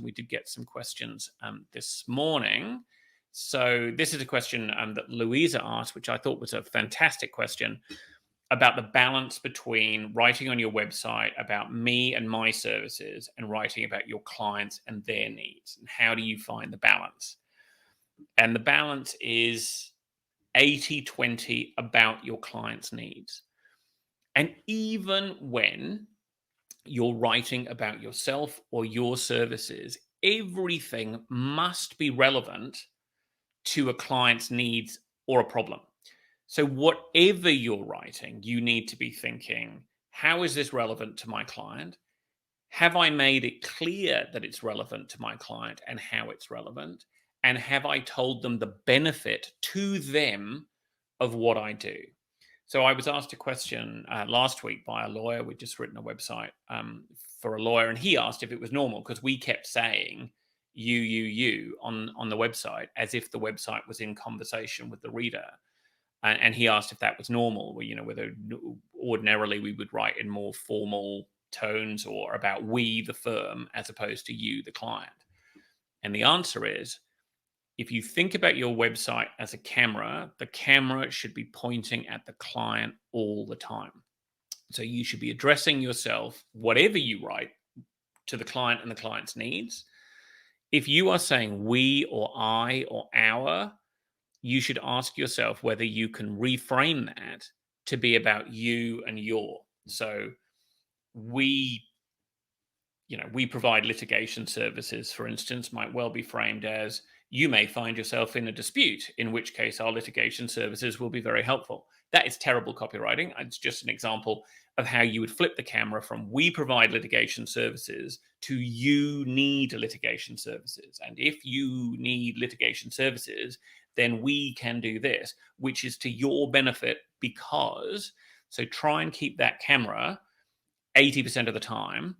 We did get some questions this morning. So this is a question that Louisa asked, which I thought was a fantastic question about the balance between writing on your website about me and my services and writing about your clients and their needs. And how do you find the balance? And the balance is 80-20 about your client's needs. And even when you're writing about yourself or your services, everything must be relevant to a client's needs or a problem. So, whatever you're writing, you need to be thinking, how is this relevant to my client? Have I made it clear that it's relevant to my client and how it's relevant? And have I told them the benefit to them of what I do? So I was asked a question last week by a lawyer. We'd just written a website for a lawyer, and he asked if it was normal because we kept saying you on the website as if the website was in conversation with the reader. And he asked if that was normal, whether ordinarily we would write in more formal tones or about we, the firm, as opposed to you, the client. And the answer is, if you think about your website as a camera, the camera should be pointing at the client all the time. So you should be addressing yourself, whatever you write, to the client and the client's needs. If you are saying we or I or our, you should ask yourself whether you can reframe that to be about you and your. So we provide litigation services, for instance, might well be framed as you may find yourself in a dispute, in which case our litigation services will be very helpful. That is terrible copywriting. It's just an example of how you would flip the camera from we provide litigation services to you need litigation services. And if you need litigation services, then we can do this, which is to your benefit because, so try and keep that camera 80% of the time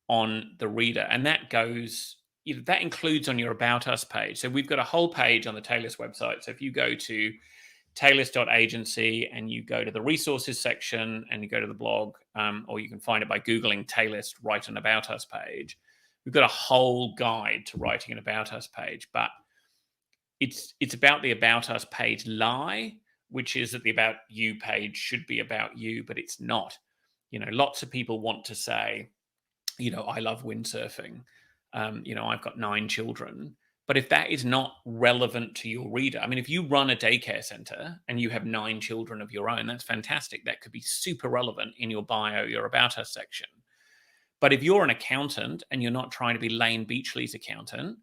on the reader. And that goes, that includes on your About Us page. So we've got a whole page on the Taylist website. So if you go to taylist.agency and you go to the resources section and you go to the blog, or you can find it by Googling Taylist, write an About Us page. We've got a whole guide to writing an About Us page, but it's about the About Us page lie, which is that the About You page should be about you, but it's not. Lots of people want to say, I love windsurfing. I've got 9 children. But if that is not relevant to your reader, I mean, if you run a daycare center and you have 9 children of your own, that's fantastic. That could be super relevant in your bio, your About Us section. But if you're an accountant and you're not trying to be Lane Beachley's accountant,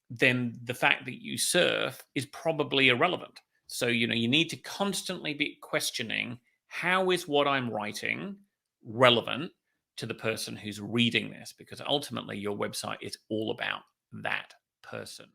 then the fact that you surf is probably irrelevant. So, you need to constantly be questioning, how is what I'm writing relevant to the person who's reading this? Because ultimately your website is all about that person.